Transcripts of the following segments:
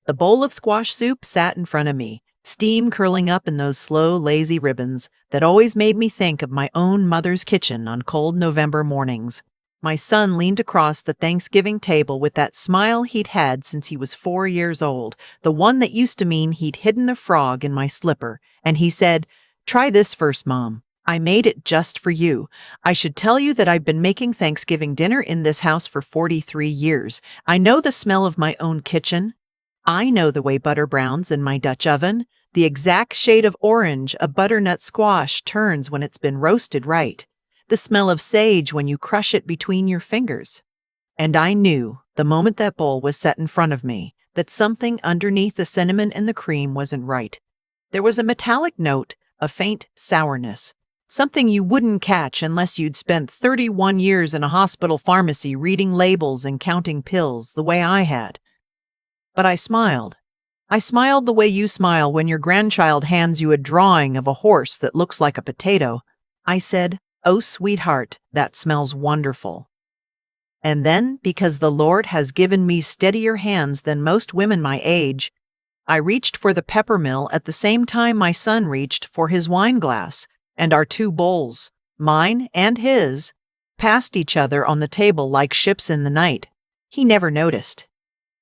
The bowl of squash soup sat in front of me, steam curling up in those slow, lazy ribbons that always made me think of my own mother's kitchen on cold November mornings. My son leaned across the Thanksgiving table with that smile he'd had since he was 4 years old, the one that used to mean he'd hidden a frog in my slipper, and he said, "Try this first, Mom. I made it just for you. I should tell you that I've been making Thanksgiving dinner in this house for 43 years. I know the smell of my own kitchen. I know the way butter browns in my Dutch oven, the exact shade of orange a butternut squash turns when it's been roasted right, the smell of sage when you crush it between your fingers." And I knew, the moment that bowl was set in front of me, that something underneath the cinnamon and the cream wasn't right. There was a metallic note, a faint sourness, something you wouldn't catch unless you'd spent 31 years in a hospital pharmacy reading labels and counting pills the way I had. But I smiled. I smiled the way you smile when your grandchild hands you a drawing of a horse that looks like a potato. I said, "Oh, sweetheart, that smells wonderful." And then, because the Lord has given me steadier hands than most women my age, I reached for the peppermill at the same time my son reached for his wine glass, and our two bowls, mine and his, passed each other on the table like ships in the night. He never noticed.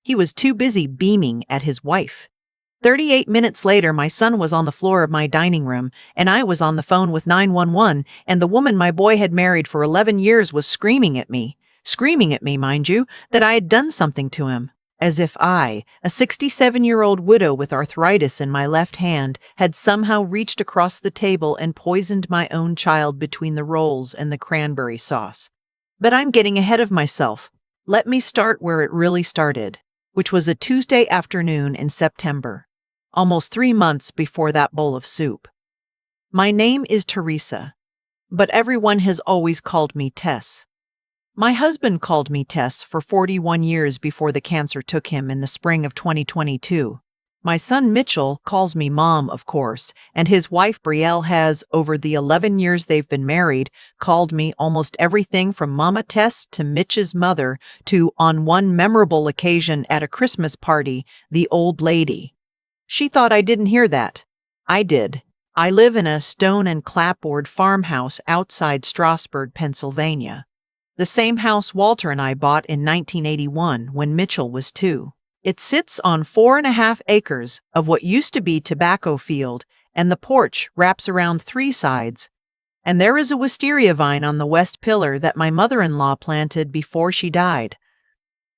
He was too busy beaming at his wife. 38 minutes later, my son was on the floor of my dining room, and I was on the phone with 911, and the woman my boy had married for 11 years was screaming at me, mind you, that I had done something to him, as if I, a 67-year-old widow with arthritis in my left hand, had somehow reached across the table and poisoned my own child between the rolls and the cranberry sauce. But I'm getting ahead of myself. Let me start where it really started, which was a Tuesday afternoon in September, almost 3 months before that bowl of soup. My name is Teresa, but everyone has always called me Tess. My husband called me Tess for 41 years before the cancer took him in the spring of 2022. My son Mitchell calls me Mom, of course, and his wife Brielle has, over the 11 years they've been married, called me almost everything from Mama Tess to Mitch's mother to, on one memorable occasion at a Christmas party, the old lady. She thought I didn't hear that. I did. I live in a stone and clapboard farmhouse outside Strasburg, Pennsylvania. The same house Walter and I bought in 1981 when Mitchell was 2. It sits on 4.5 acres of what used to be tobacco field, and the porch wraps around 3 sides. And there is a wisteria vine on the west pillar that my mother-in-law planted before she died.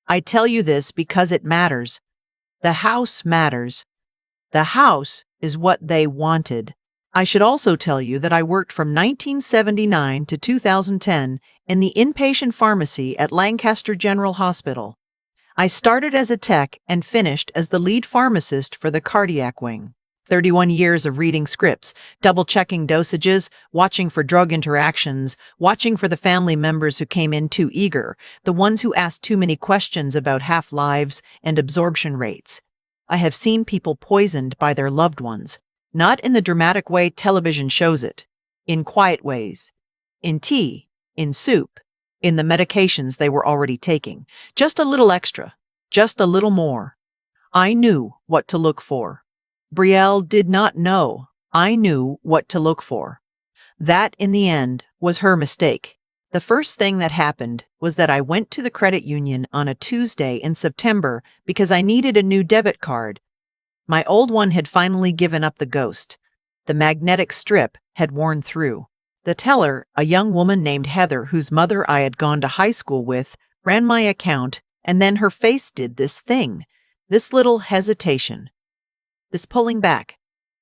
I tell you this because it matters. The house matters. The house is what they wanted. I should also tell you that I worked from 1979 to 2010 in the inpatient pharmacy at Lancaster General Hospital. I started as a tech and finished as the lead pharmacist for the cardiac wing. 31 years of reading scripts, double-checking dosages, watching for drug interactions, watching for the family members who came in too eager, the ones who asked too many questions about half-lives and absorption rates. I have seen people poisoned by their loved ones. Not in the dramatic way television shows it, in quiet ways, in tea, in soup, in the medications they were already taking. Just a little extra, just a little more. I knew what to look for. Brielle did not know. I knew what to look for. That, in the end, was her mistake. The first thing that happened was that I went to the credit union on a Tuesday in September because I needed a new debit card. My old one had finally given up the ghost. The magnetic strip had worn through. The teller, a young woman named Heather, whose mother I had gone to high school with, ran my account, and then her face did this thing, this little hesitation, this pulling back.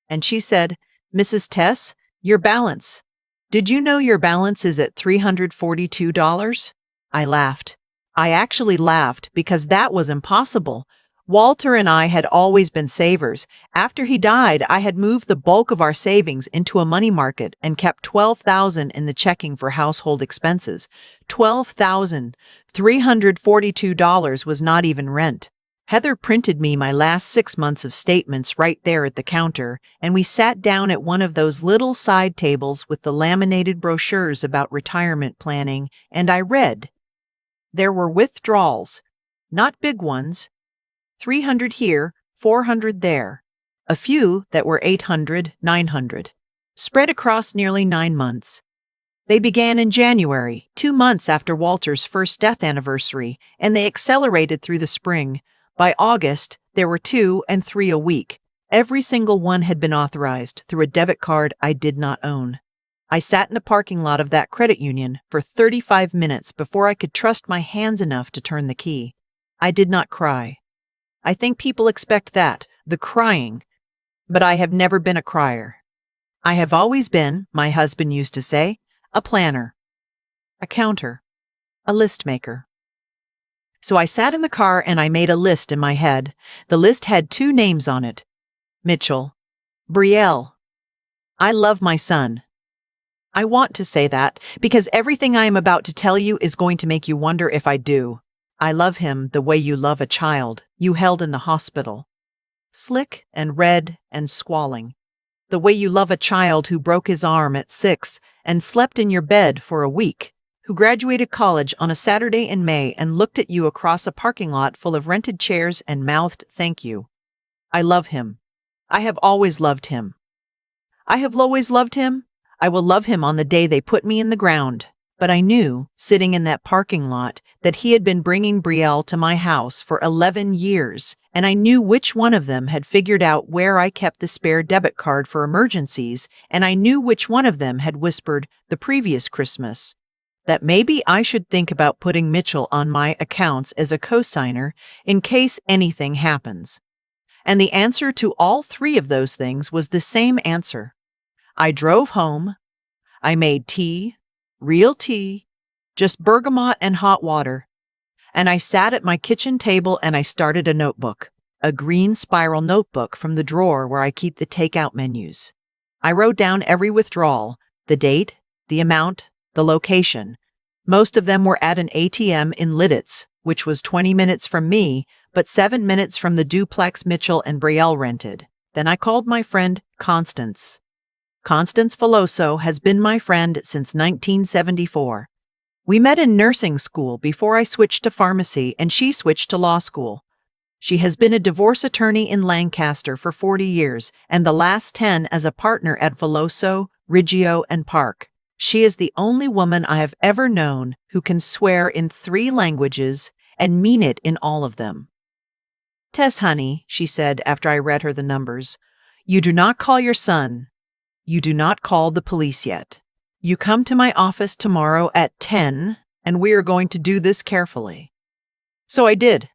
And she said, "Mrs. Tess, your balance. Did you know your balance is at $342? I laughed. I actually laughed because that was impossible. Walter and I had always been savers. After he died, I had moved the bulk of our savings into a money market and kept $12,000 in the checking for household expenses. $12,342 was not even rent. Heather printed me my last 6 months of statements right there at the counter, and we sat down at one of those little side tables with the laminated brochures about retirement planning, and I read. There were withdrawals, not big ones. 300 here, 400 there. A few that were 800, 900. Spread across nearly 9 months. They began in January, 2 months after Walter's first death anniversary, and they accelerated through the spring. By August, there were 2 and 3 a week. Every single one had been authorized through a debit card I did not own. I sat in the parking lot of that credit union for 35 minutes before I could trust my hands enough to turn the key. I did not cry. I think people expect that, the crying. But I have never been a crier. I have always been, my husband used to say, a planner, a counter, a list maker. So I sat in the car and I made a list in my head. The list had 2 names on it. Mitchell, Brielle. I love my son. I want to say that because everything I am about to tell you is going to make you wonder if I do. I love him the way you love a child you held in the hospital. Slick and red and squalling. The way you love a child who broke his arm at 6 and slept in your bed for a week, who graduated college on a Saturday in May and looked at you across a parking lot full of rented chairs and mouthed thank you. I love him. I have always loved him. I have always loved him. I will love him on the day they put me in the ground. But I knew, sitting in that parking lot, that he had been bringing Brielle to my house for 11 years, and I knew which one of them had figured out where I kept the spare debit card for emergencies, and I knew which one of them had whispered the previous Christmas that maybe I should think about putting Mitchell on my accounts as a cosigner in case anything happens. And the answer to all 3 of those things was the same answer. I drove home. I made tea. Real tea, just bergamot and hot water. And I sat at my kitchen table and I started a notebook, a green spiral notebook from the drawer where I keep the takeout menus. I wrote down every withdrawal, the date, the amount, the location. Most of them were at an ATM in Lidditz, which was 20 minutes from me, but 7 minutes from the duplex Mitchell and Brielle rented. Then I called my friend Constance. Constance Veloso has been my friend since 1974. We met in nursing school before I switched to pharmacy and she switched to law school. She has been a divorce attorney in Lancaster for 40 years and the last 10 as a partner at Veloso, Riggio, and Park. She is the only woman I have ever known who can swear in 3 languages and mean it in all of them. Tess, honey, she said after I read her the numbers, you do not call your son. You do not call the police yet. You come to my office tomorrow at 10, and we are going to do this carefully. So I did.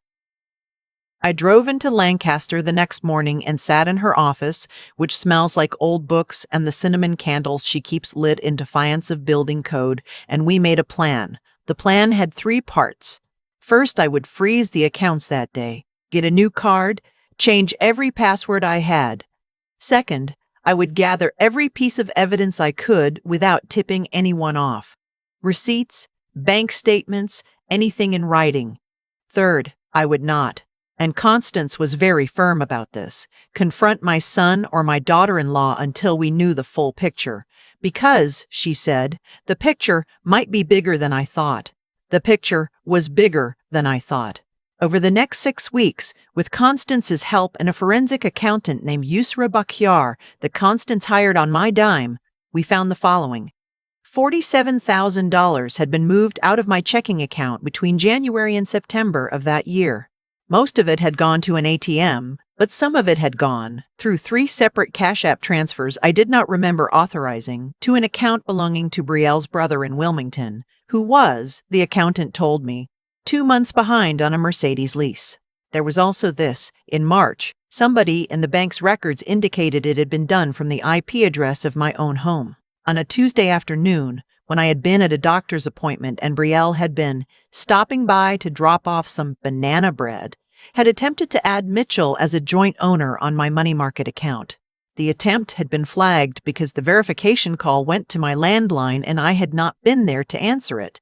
I drove into Lancaster the next morning and sat in her office, which smells like old books and the cinnamon candles she keeps lit in defiance of building code, and we made a plan. The plan had 3 parts. First, I would freeze the accounts that day, get a new card, change every password I had. Second, I would gather every piece of evidence I could without tipping anyone off. Receipts, bank statements, anything in writing. Third, I would not, and Constance was very firm about this, confront my son or my daughter-in-law until we knew the full picture. Because, she said, the picture might be bigger than I thought. The picture was bigger than I thought. Over the next 6 weeks, with Constance's help and a forensic accountant named Yusra Bakhtiar that Constance hired on my dime, we found the following. $47,000 had been moved out of my checking account between January and September of that year. Most of it had gone to an ATM, but some of it had gone, through 3 separate Cash App transfers I did not remember authorizing, to an account belonging to Brielle's brother in Wilmington, who was, the accountant told me, 2 months behind on a Mercedes lease. There was also this. In March, somebody in the bank's records indicated it had been done from the IP address of my own home. On a Tuesday afternoon, when I had been at a doctor's appointment and Brielle had been stopping by to drop off some banana bread, had attempted to add Mitchell as a joint owner on my money market account. The attempt had been flagged because the verification call went to my landline and I had not been there to answer it.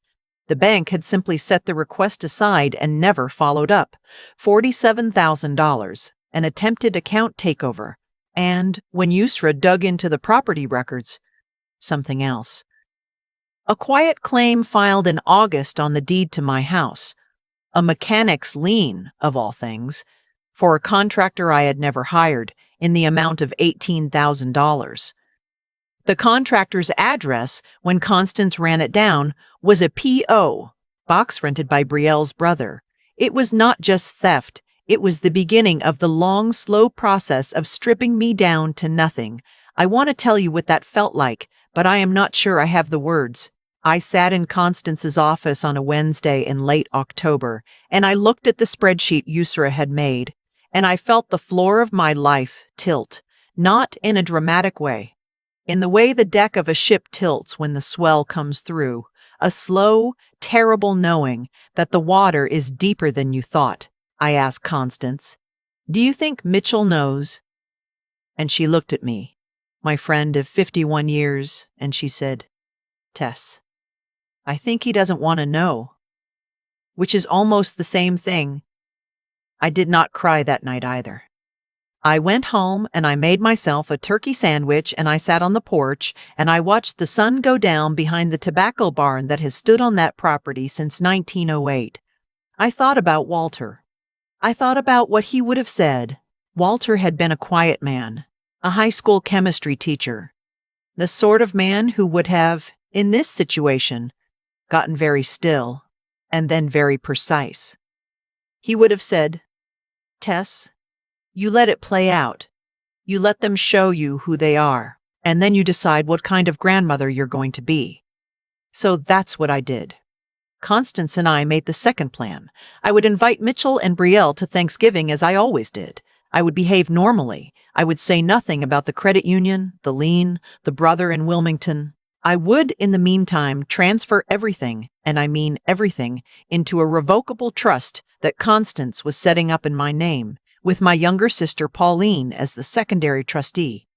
The bank had simply set the request aside and never followed up. $47,000, an attempted account takeover. And, when Yusra dug into the property records, something else. A quiet claim filed in August on the deed to my house. A mechanic's lien, of all things. for a contractor I had never hired in the amount of $18,000. The contractor's address, when Constance ran it down, was a P.O. box rented by Brielle's brother. It was not just theft, it was the beginning of the long, slow process of stripping me down to nothing. I want to tell you what that felt like, but I am not sure I have the words. I sat in Constance's office on a Wednesday in late October, and I looked at the spreadsheet Yusra had made, and I felt the floor of my life tilt, not in a dramatic way. In the way the deck of a ship tilts when the swell comes through, a slow, terrible knowing that the water is deeper than you thought. I asked Constance, "Do you think Mitchell knows?" And she looked at me, my friend of 51 years, and she said, "Tess, I think he doesn't want to know," which is almost the same thing. I did not cry that night either. I went home and I made myself a turkey sandwich and I sat on the porch and I watched the sun go down behind the tobacco barn that has stood on that property since 1908. I thought about Walter. I thought about what he would have said. Walter had been a quiet man, a high school chemistry teacher, the sort of man who would have, in this situation, gotten very still and then very precise. He would have said, "Tess, you let it play out. You let them show you who they are, and then you decide what kind of grandmother you're going to be." So that's what I did. Constance and I made the second plan. I would invite Mitchell and Brielle to Thanksgiving as I always did. I would behave normally. I would say nothing about the credit union, the lien, the brother in Wilmington. I would, in the meantime, transfer everything, and I mean everything, into a revocable trust that Constance was setting up in my name, with my younger sister Pauline as the secondary trustee.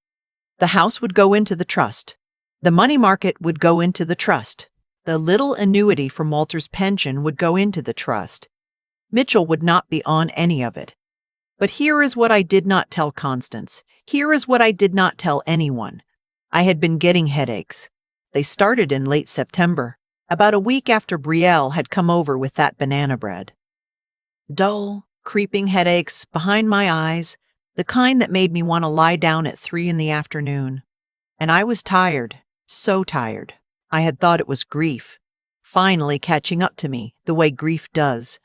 The house would go into the trust. The money market would go into the trust. The little annuity from Walter's pension would go into the trust. Mitchell would not be on any of it. But here is what I did not tell Constance. Here is what I did not tell anyone. I had been getting headaches. They started in late September, about a week after Brielle had come over with that banana bread. Dull, creeping headaches behind my eyes, the kind that made me want to lie down at 3 in the afternoon. And I was tired, so tired. I had thought it was grief, finally catching up to me, the way grief does.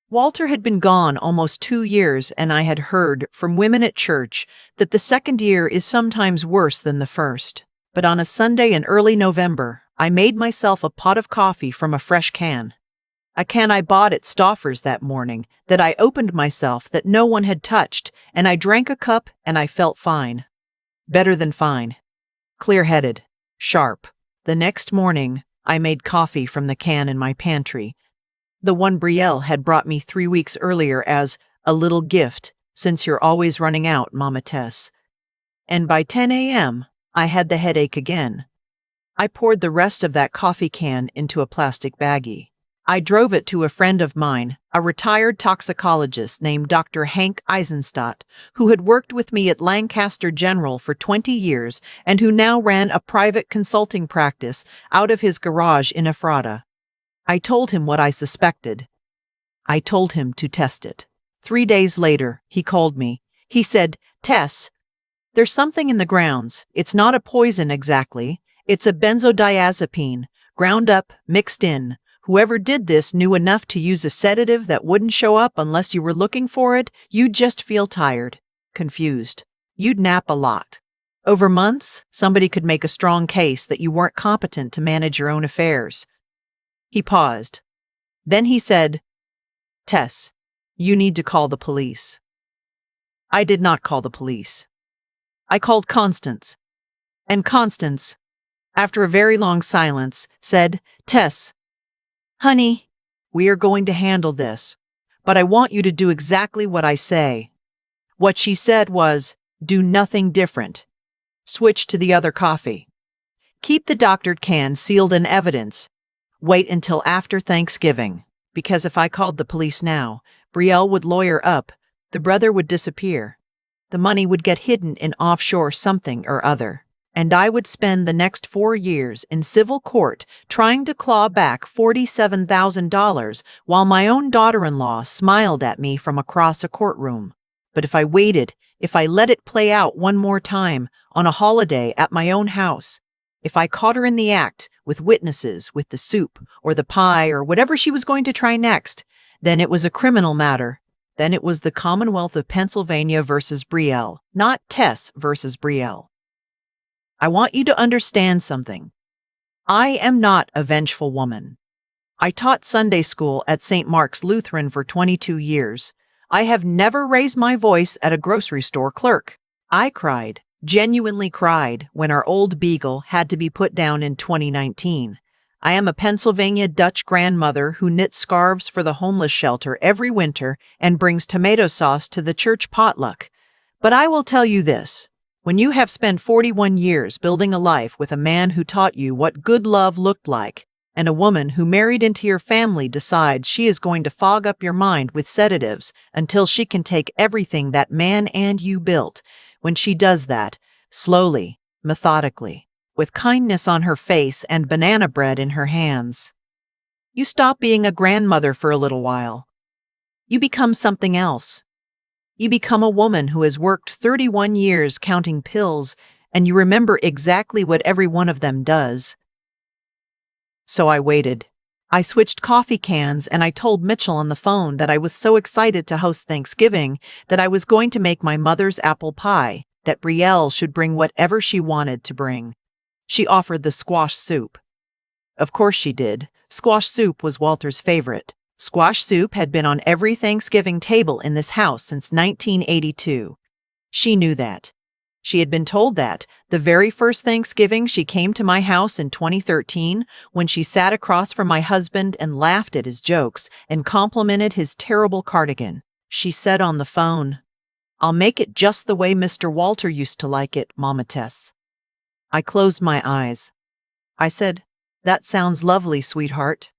Walter had been gone almost 2 years, and I had heard from women at church that the second year is sometimes worse than the first. But on a Sunday in early November, I made myself a pot of coffee from a fresh can. A can I bought at Stauffer's that morning, that I opened myself, that no one had touched, and I drank a cup and I felt fine. Better than fine. Clear-headed. Sharp. The next morning, I made coffee from the can in my pantry. The one Brielle had brought me 3 weeks earlier as a little gift, since you're always running out, Mama Tess. And by 10 a.m., I had the headache again. I poured the rest of that coffee can into a plastic baggie. I drove it to a friend of mine, a retired toxicologist named Dr. Hank Eisenstadt, who had worked with me at Lancaster General for 20 years and who now ran a private consulting practice out of his garage in Ephrata. I told him what I suspected. I told him to test it. 3 days later, he called me. He said, "Tess, there's something in the grounds. It's not a poison exactly. It's a benzodiazepine, ground up, mixed in. Whoever did this knew enough to use a sedative that wouldn't show up unless you were looking for it. You'd just feel tired, confused. You'd nap a lot. Over months, somebody could make a strong case that you weren't competent to manage your own affairs." He paused. Then he said, "Tess, you need to call the police." I did not call the police. I called Constance. And Constance, after a very long silence, said, "Tess, honey, we are going to handle this, but I want you to do exactly what I say." What she said was, "Do nothing different. Switch to the other coffee. Keep the doctored can sealed in evidence. Wait until after Thanksgiving, because if I called the police now, Brielle would lawyer up, the brother would disappear. The money would get hidden in offshore something or other. And I would spend the next 4 years in civil court trying to claw back $47,000 while my own daughter-in-law smiled at me from across a courtroom. But if I waited, if I let it play out one more time, on a holiday at my own house, if I caught her in the act, with witnesses, with the soup, or the pie, or whatever she was going to try next, then it was a criminal matter. Then it was the Commonwealth of Pennsylvania versus Brielle, not Tess versus Brielle. I want you to understand something. I am not a vengeful woman. I taught Sunday school at St. Mark's Lutheran for 22 years. I have never raised my voice at a grocery store clerk. I cried, genuinely cried, when our old beagle had to be put down in 2019. I am a Pennsylvania Dutch grandmother who knits scarves for the homeless shelter every winter and brings tomato sauce to the church potluck. But I will tell you this. When you have spent 41 years building a life with a man who taught you what good love looked like, and a woman who married into your family decides she is going to fog up your mind with sedatives until she can take everything that man and you built, when she does that, slowly, methodically, with kindness on her face and banana bread in her hands, you stop being a grandmother for a little while. You become something else. You become a woman who has worked 31 years counting pills, and you remember exactly what every one of them does. So I waited. I switched coffee cans and I told Mitchell on the phone that I was so excited to host Thanksgiving that I was going to make my mother's apple pie, that Brielle should bring whatever she wanted to bring. She offered the squash soup. Of course she did. Squash soup was Walter's favorite. Squash soup had been on every Thanksgiving table in this house since 1982. She knew that. She had been told that the very first Thanksgiving she came to my house in 2013, when she sat across from my husband and laughed at his jokes and complimented his terrible cardigan. She said on the phone, "I'll make it just the way Mr. Walter used to like it, Mama Tess." I closed my eyes. I said, "That sounds lovely, sweetheart."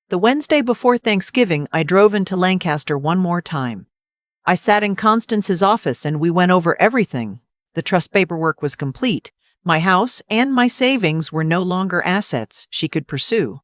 The Wednesday before Thanksgiving, I drove into Lancaster one more time. I sat in Constance's office and we went over everything. The trust paperwork was complete. My house and my savings were no longer assets she could pursue.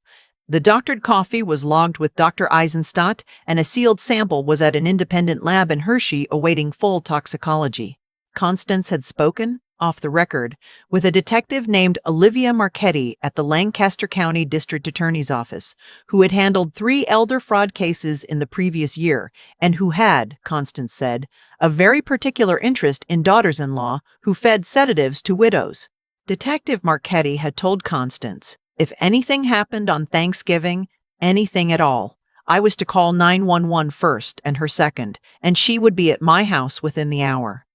The doctored coffee was logged with Dr. Eisenstadt, and a sealed sample was at an independent lab in Hershey awaiting full toxicology. Constance had spoken, off the record, with a detective named Olivia Marchetti at the Lancaster County District Attorney's Office, who had handled 3 elder fraud cases in the previous year, and who had, Constance said, a very particular interest in daughters-in-law who fed sedatives to widows. Detective Marchetti had told Constance, if anything happened on Thanksgiving, anything at all, I was to call 911 first and her second, and she would be at my house within the hour.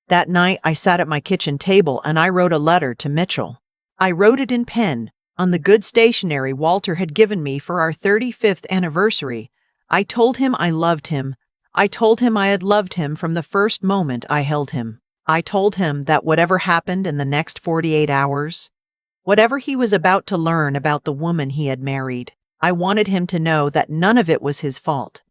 That night, I sat at my kitchen table and I wrote a letter to Mitchell. I wrote it in pen, on the good stationery Walter had given me for our 35th anniversary. I told him I loved him. I told him I had loved him from the first moment I held him. I told him that whatever happened in the next 48 hours, whatever he was about to learn about the woman he had married, I wanted him to know that none of it was his fault,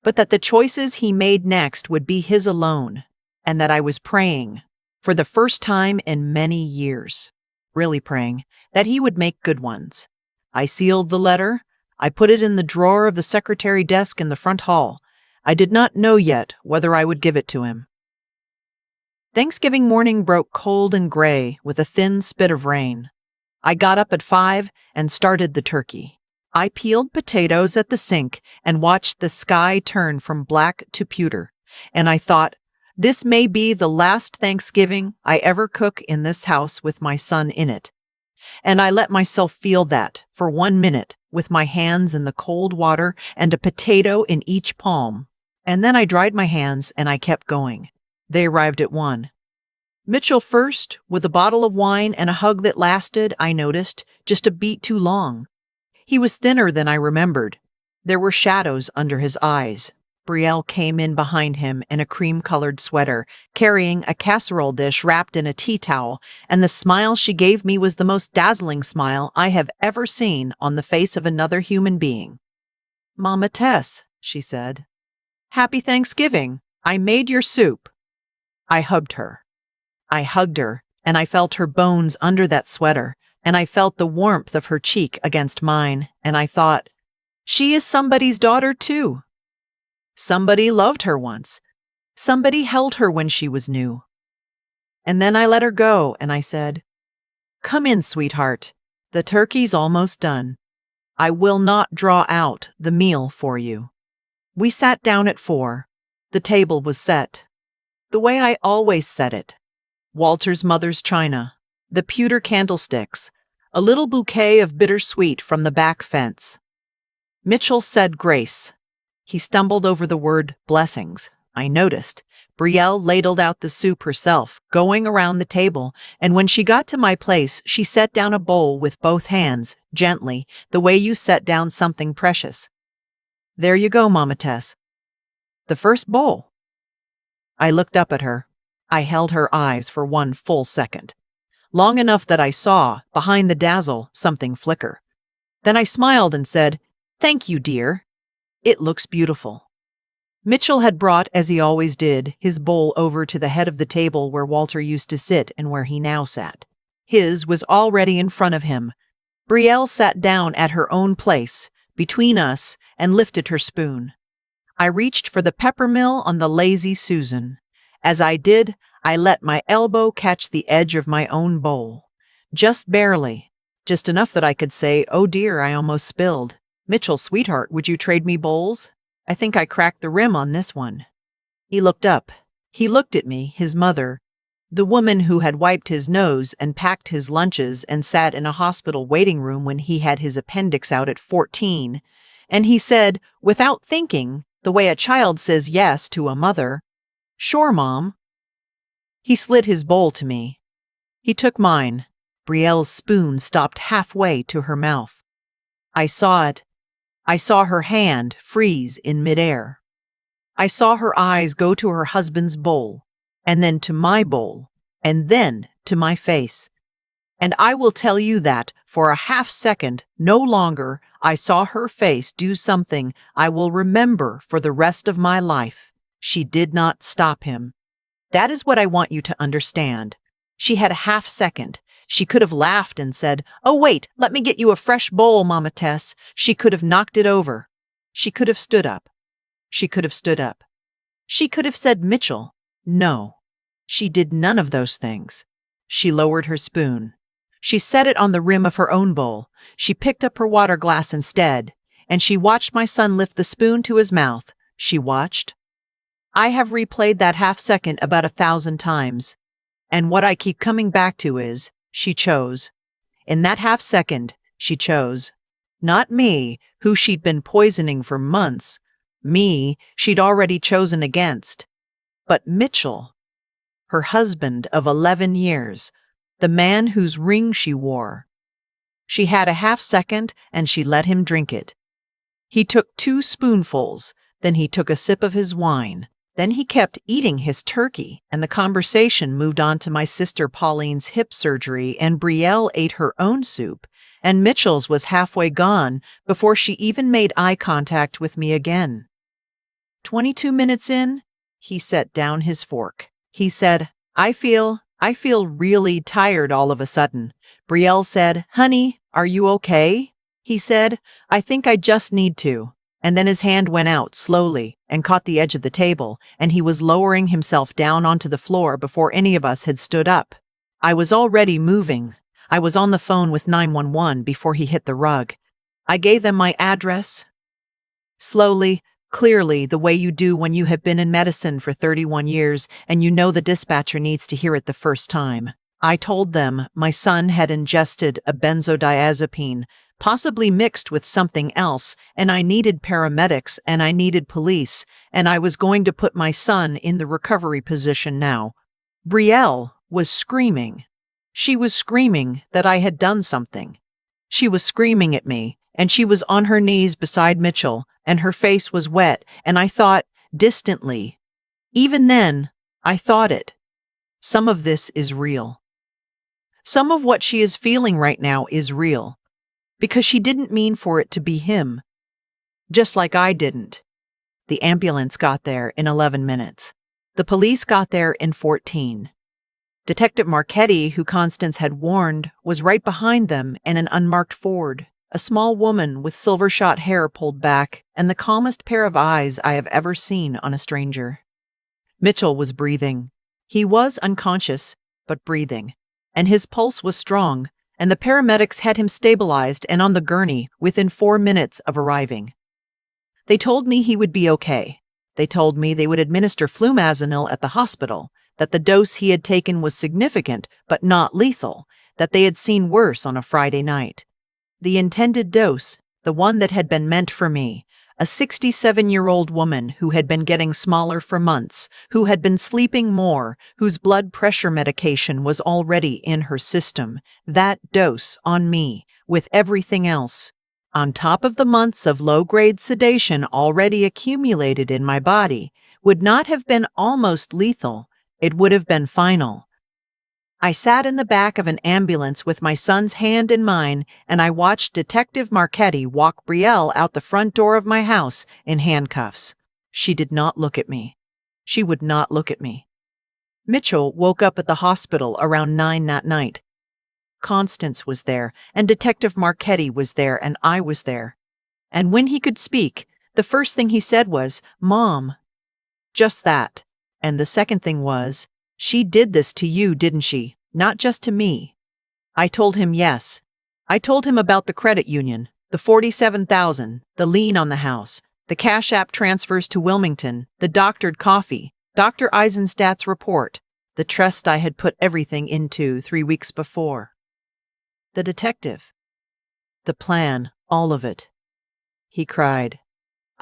but that the choices he made next would be his alone. And that I was praying, for the first time in many years, really praying, that he would make good ones. I sealed the letter. I put it in the drawer of the secretary desk in the front hall. I did not know yet whether I would give it to him. Thanksgiving morning broke cold and gray with a thin spit of rain. I got up at 5 and started the turkey. I peeled potatoes at the sink and watched the sky turn from black to pewter, and I thought, this may be the last Thanksgiving I ever cook in this house with my son in it. And I let myself feel that for 1 minute, with my hands in the cold water and a potato in each palm. And then I dried my hands and I kept going. They arrived at 1. Mitchell first, with a bottle of wine and a hug that lasted, I noticed, just a beat too long. He was thinner than I remembered. There were shadows under his eyes. Brielle came in behind him in a cream-colored sweater, carrying a casserole dish wrapped in a tea towel, and the smile she gave me was the most dazzling smile I have ever seen on the face of another human being. "Mama Tess," she said. "Happy Thanksgiving. I made your soup." I hugged her. and I felt her bones under that sweater, and I felt the warmth of her cheek against mine, and I thought, she is somebody's daughter too. Somebody loved her once. Somebody held her when she was new. And then I let her go, and I said, come in, sweetheart. The turkey's almost done. I will not draw out the meal for you. We sat down at 4. The table was set. The way I always set it. Walter's mother's china, the pewter candlesticks, a little bouquet of bittersweet from the back fence. Mitchell said grace. He stumbled over the word blessings. I noticed. Brielle ladled out the soup herself, going around the table, and when she got to my place, she set down a bowl with both hands, gently, the way you set down something precious. There you go, Mama Tess. The first bowl. I looked up at her. I held her eyes for one full second. Long enough that I saw, behind the dazzle, something flicker. Then I smiled and said, thank you, dear. It looks beautiful. Mitchell had brought, as he always did, his bowl over to the head of the table where Walter used to sit and where he now sat. His was already in front of him. Brielle sat down at her own place, between us, and lifted her spoon. I reached for the peppermill on the lazy Susan. As I did, I let my elbow catch the edge of my own bowl. Just barely. Just enough that I could say, oh dear, I almost spilled. Mitchell, sweetheart, would you trade me bowls? I think I cracked the rim on this one. He looked up. He looked at me, his mother, the woman who had wiped his nose and packed his lunches and sat in a hospital waiting room when he had his appendix out at 14, and he said, without thinking, the way a child says yes to a mother, sure, Mom. He slid his bowl to me. He took mine. Brielle's spoon stopped halfway to her mouth. I saw it. I saw her hand freeze in midair. I saw her eyes go to her husband's bowl, and then to my bowl, and then to my face. And I will tell you that, for a half second, no longer, I saw her face do something I will remember for the rest of my life. She did not stop him. That is what I want you to understand. She had a half second. She could have laughed and said, oh wait, let me get you a fresh bowl, Mama Tess. She could have knocked it over. She could have stood up. She could have stood up. She could have said, Mitchell. No. She did none of those things. She lowered her spoon. She set it on the rim of her own bowl. She picked up her water glass instead, and she watched my son lift the spoon to his mouth. She watched. I have replayed that half second about 1,000 times. And what I keep coming back to is, she chose. In that half second, she chose. Not me, who she'd been poisoning for months. Me, she'd already chosen against. But Mitchell, her husband of 11 years, the man whose ring she wore. She had a half second and she let him drink it. He took 2 spoonfuls, then he took a sip of his wine. Then he kept eating his turkey, and the conversation moved on to my sister Pauline's hip surgery, and Brielle ate her own soup, and Mitchell's was halfway gone before she even made eye contact with me again. 22 minutes in, he set down his fork. He said, I feel really tired all of a sudden. Brielle said, honey, are you okay? He said, I think I just need to. And then his hand went out slowly and caught the edge of the table, and he was lowering himself down onto the floor before any of us had stood up. I was already moving. I was on the phone with 911 before he hit the rug. I gave them my address. Slowly, clearly, the way you do when you have been in medicine for 31 years and you know the dispatcher needs to hear it the first time. I told them my son had ingested a benzodiazepine, possibly mixed with something else, and I needed paramedics and I needed police, and I was going to put my son in the recovery position now. Brielle was screaming. She was screaming that I had done something. She was screaming at me, and she was on her knees beside Mitchell, and her face was wet, and I thought, distantly. Even then, I thought it. Some of this is real. Some of what she is feeling right now is real. Because she didn't mean for it to be him. Just like I didn't. The ambulance got there in 11 minutes. The police got there in 14. Detective Marchetti, who Constance had warned, was right behind them in an unmarked Ford. A small woman with silver-shot hair pulled back and the calmest pair of eyes I have ever seen on a stranger. Mitchell was breathing. He was unconscious, but breathing. And his pulse was strong, and the paramedics had him stabilized and on the gurney within 4 minutes of arriving. They told me he would be okay. They told me they would administer flumazanil at the hospital, that the dose he had taken was significant but not lethal, that they had seen worse on a Friday night. The intended dose, the one that had been meant for me, a 67-year-old woman who had been getting smaller for months, who had been sleeping more, whose blood pressure medication was already in her system, that dose on me, with everything else. On top of the months of low-grade sedation already accumulated in my body, would not have been almost lethal, it would have been final. I sat in the back of an ambulance with my son's hand in mine, and I watched Detective Marchetti walk Brielle out the front door of my house in handcuffs. She did not look at me. She would not look at me. Mitchell woke up at the hospital around 9 that night. Constance was there, and Detective Marchetti was there, and I was there. And when he could speak, the first thing he said was, "Mom." Just that. And the second thing was, "She did this to you, didn't she? Not just to me." I told him yes. I told him about the credit union, the $47,000, the lien on the house, the Cash App transfers to Wilmington, the doctored coffee, Dr. Eisenstadt's report, the trust I had put everything into 3 weeks before. The detective. The plan, all of it. He cried.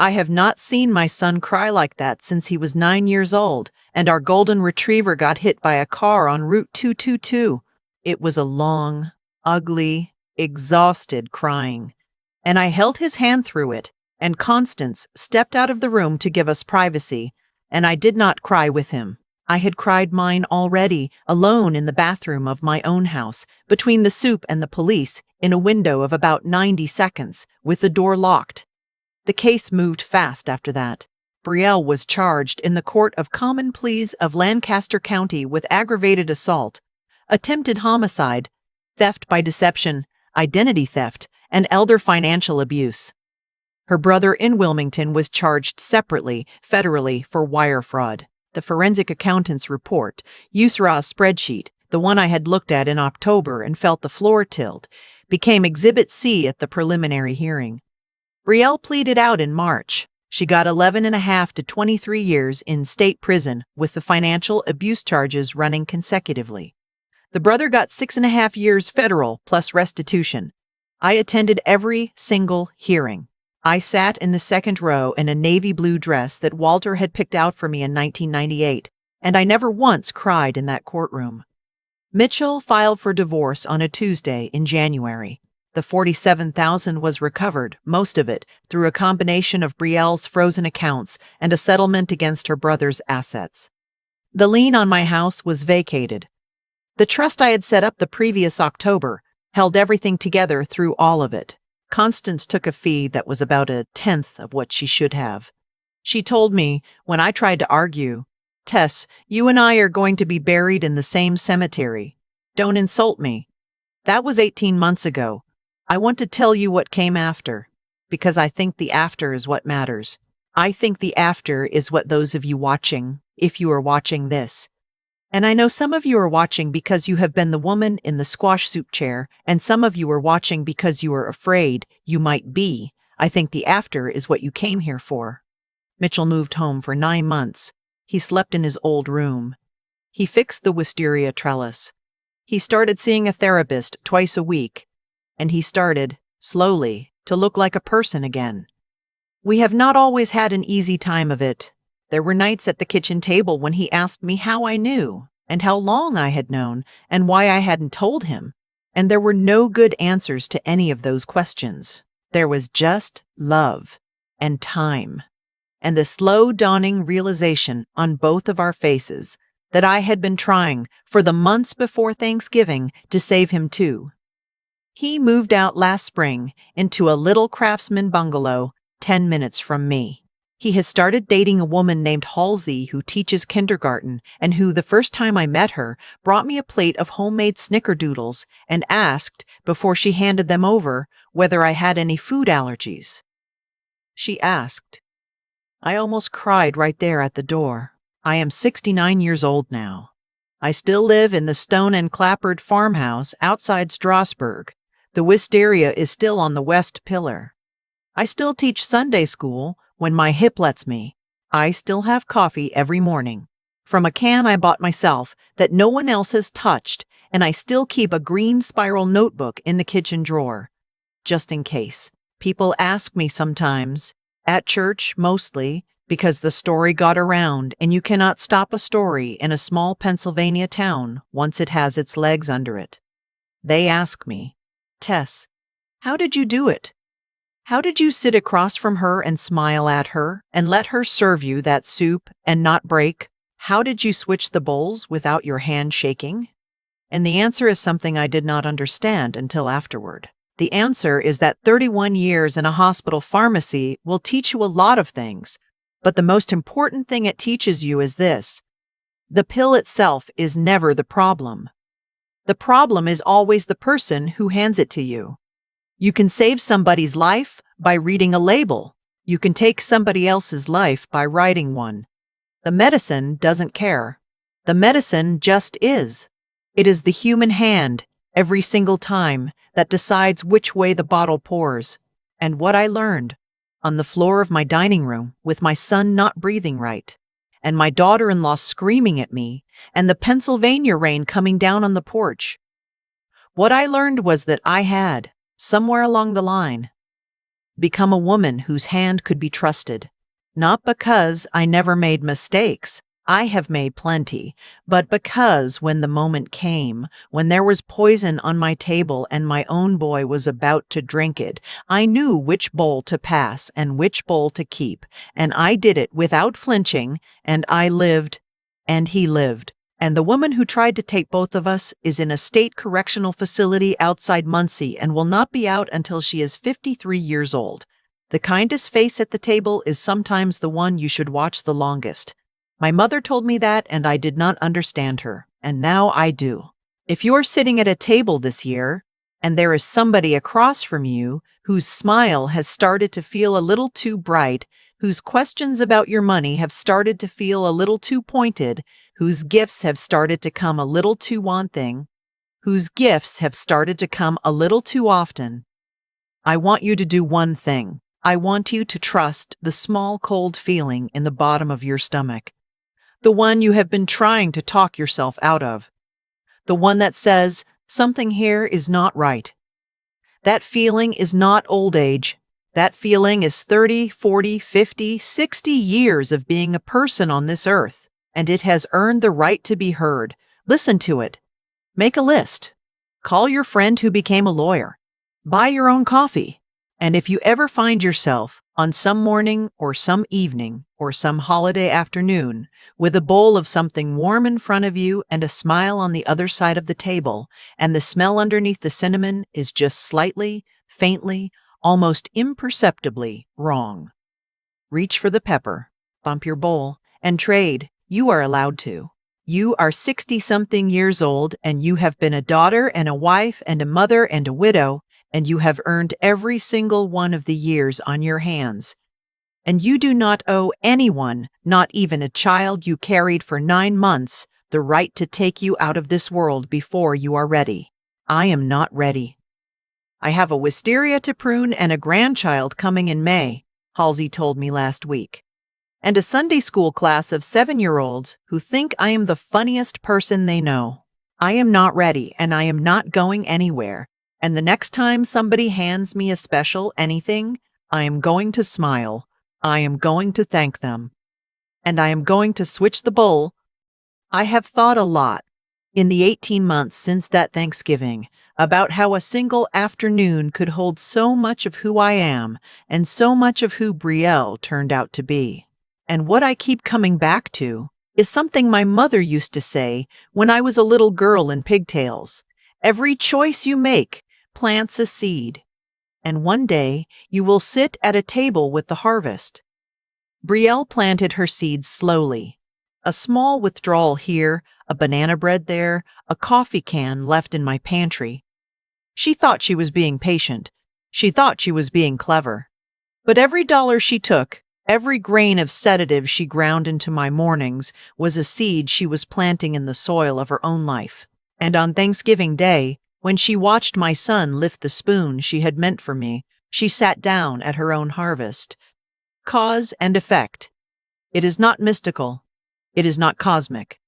I have not seen my son cry like that since he was 9 years old, and our golden retriever got hit by a car on Route 222. It was a long, ugly, exhausted crying. And I held his hand through it, and Constance stepped out of the room to give us privacy, and I did not cry with him. I had cried mine already, alone in the bathroom of my own house, between the soup and the police, in a window of about 90 seconds, with the door locked. The case moved fast after that. Brielle was charged in the Court of Common Pleas of Lancaster County with aggravated assault, attempted homicide, theft by deception, identity theft, and elder financial abuse. Her brother in Wilmington was charged separately, federally, for wire fraud. The forensic accountant's report, USRA's spreadsheet, the one I had looked at in October and felt the floor tilt, became Exhibit C at the preliminary hearing. Brielle pleaded out in March. She got 11.5 to 23 years in state prison, with the financial abuse charges running consecutively. The brother got 6.5 years federal plus restitution. I attended every single hearing. I sat in the second row in a navy blue dress that Walter had picked out for me in 1998, and I never once cried in that courtroom. Mitchell filed for divorce on a Tuesday in January. The $47,000 was recovered, most of it, through a combination of Brielle's frozen accounts and a settlement against her brother's assets. The lien on my house was vacated. The trust I had set up the previous October held everything together through all of it. Constance took a fee that was about 1/10 of what she should have. She told me, when I tried to argue, "Tess, you and I are going to be buried in the same cemetery. Don't insult me." That was 18 months ago. I want to tell you what came after, because I think the after is what matters. I think the after is what those of you watching, if you are watching this. And I know some of you are watching because you have been the woman in the squash soup chair, and some of you are watching because you are afraid you might be. I think the after is what you came here for. Mitchell moved home for 9 months. He slept in his old room. He fixed the wisteria trellis. He started seeing a therapist twice a week. And he started, slowly, to look like a person again. We have not always had an easy time of it. There were nights at the kitchen table when he asked me how I knew, and how long I had known, and why I hadn't told him. And there were no good answers to any of those questions. There was just love and time, and the slow dawning realization on both of our faces that I had been trying, for the months before Thanksgiving, to save him too. He moved out last spring into a little craftsman bungalow 10 minutes from me. He has started dating a woman named Halsey who teaches kindergarten and who, the first time I met her, brought me a plate of homemade snickerdoodles and asked, before she handed them over, whether I had any food allergies. She asked. I almost cried right there at the door. I am 69 years old now. I still live in the stone and clapboard farmhouse outside Strasbourg. The wisteria is still on the west pillar. I still teach Sunday school when my hip lets me. I still have coffee every morning from a can I bought myself that no one else has touched, and I still keep a green spiral notebook in the kitchen drawer, just in case. People ask me sometimes, at church mostly, because the story got around, and you cannot stop a story in a small Pennsylvania town once it has its legs under it. They ask me, Tess, how did you do it? How did you sit across from her and smile at her and let her serve you that soup and not break? How did you switch the bowls without your hand shaking? And the answer is something I did not understand until afterward. The answer is that 31 years in a hospital pharmacy will teach you a lot of things, but the most important thing it teaches you is this: the pill itself is never the problem. The problem is always the person who hands it to you. You can save somebody's life by reading a label. You can take somebody else's life by writing one. The medicine doesn't care. The medicine just is. It is the human hand, every single time, that decides which way the bottle pours. And what I learned, on the floor of my dining room, with my son not breathing right, and my daughter-in-law screaming at me, and the Pennsylvania rain coming down on the porch. What I learned was that I had, somewhere along the line, become a woman whose hand could be trusted. Not because I never made mistakes, I have made plenty, but because when the moment came, when there was poison on my table and my own boy was about to drink it, I knew which bowl to pass and which bowl to keep, and I did it without flinching, and I lived, and he lived. And the woman who tried to take both of us is in a state correctional facility outside Muncie and will not be out until she is 53 years old. The kindest face at the table is sometimes the one you should watch the longest. My mother told me that, and I did not understand her, and now I do. If you're sitting at a table this year, and there is somebody across from you whose smile has started to feel a little too bright, whose questions about your money have started to feel a little too pointed, whose gifts have started to come a little too wanting, whose gifts have started to come a little too often, I want you to do one thing. I want you to trust the small cold feeling in the bottom of your stomach, the one you have been trying to talk yourself out of, the one that says, something here is not right. That feeling is not old age. That feeling is 30, 40, 50, 60 years of being a person on this earth, and it has earned the right to be heard. Listen to it. Make a list. Call your friend who became a lawyer. Buy your own coffee. And if you ever find yourself on some morning or some evening or some holiday afternoon with a bowl of something warm in front of you and a smile on the other side of the table, and the smell underneath the cinnamon is just slightly, faintly, almost imperceptibly wrong, reach for the pepper, bump your bowl, and trade. You are allowed to. You are 60-something years old, and you have been a daughter and a wife and a mother and a widow, and you have earned every single one of the years on your hands. And you do not owe anyone, not even a child you carried for 9 months, the right to take you out of this world before you are ready. I am not ready. I have a wisteria to prune and a grandchild coming in May, Halsey told me last week, and a Sunday school class of 7-year-olds who think I am the funniest person they know. I am not ready, and I am not going anywhere. And the next time somebody hands me a special anything, I am going to smile. I am going to thank them. And I am going to switch the bowl. I have thought a lot, in the 18 months since that Thanksgiving, about how a single afternoon could hold so much of who I am and so much of who Brielle turned out to be. And what I keep coming back to is something my mother used to say when I was a little girl in pigtails. Every choice you make plants a seed, and one day you will sit at a table with the harvest. Brielle planted her seeds slowly. A small withdrawal here, a banana bread there, a coffee can left in my pantry. She thought she was being patient. She thought she was being clever. But every dollar she took, every grain of sedative she ground into my mornings was a seed she was planting in the soil of her own life. And on Thanksgiving Day, when she watched my son lift the spoon she had meant for me, she sat down at her own harvest. Cause and effect. It is not mystical. It is not cosmic.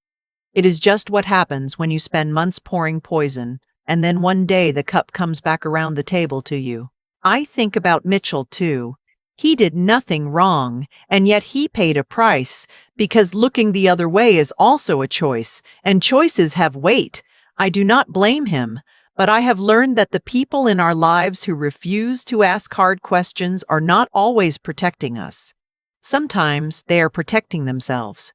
It is just what happens when you spend months pouring poison, and then one day the cup comes back around the table to you. I think about Mitchell, too. He did nothing wrong, and yet he paid a price, because looking the other way is also a choice, and choices have weight. I do not blame him, but I have learned that the people in our lives who refuse to ask hard questions are not always protecting us. Sometimes they are protecting themselves.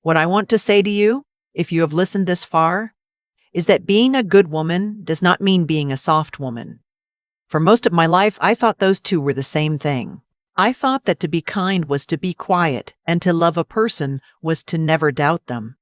What I want to say to you, if you have listened this far, is that being a good woman does not mean being a soft woman. For most of my life, I thought those two were the same thing. I thought that to be kind was to be quiet, and to love a person was to never doubt them.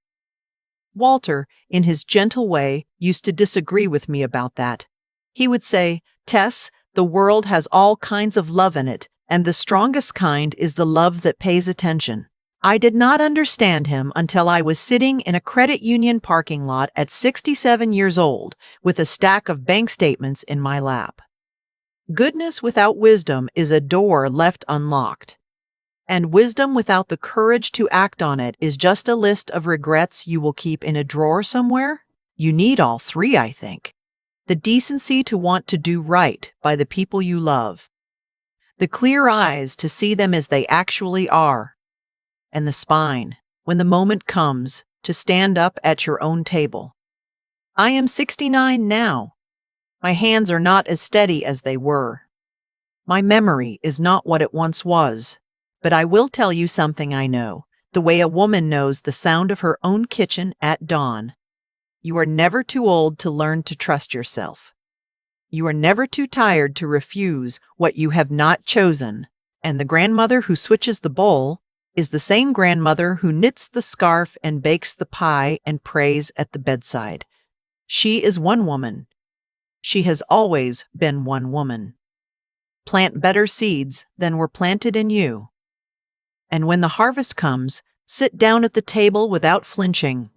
Walter, in his gentle way, used to disagree with me about that. He would say, "Tess, the world has all kinds of love in it, and the strongest kind is the love that pays attention." I did not understand him until I was sitting in a credit union parking lot at 67 years old, with a stack of bank statements in my lap. Goodness without wisdom is a door left unlocked. And wisdom without the courage to act on it is just a list of regrets you will keep in a drawer somewhere. You need all three, I think. The decency to want to do right by the people you love. The clear eyes to see them as they actually are. And the spine, when the moment comes, to stand up at your own table. I am 69 now. My hands are not as steady as they were. My memory is not what it once was. But I will tell you something I know, the way a woman knows the sound of her own kitchen at dawn. You are never too old to learn to trust yourself. You are never too tired to refuse what you have not chosen. And the grandmother who switches the bowl is the same grandmother who knits the scarf and bakes the pie and prays at the bedside. She is one woman. She has always been one woman. Plant better seeds than were planted in you. And when the harvest comes, sit down at the table without flinching.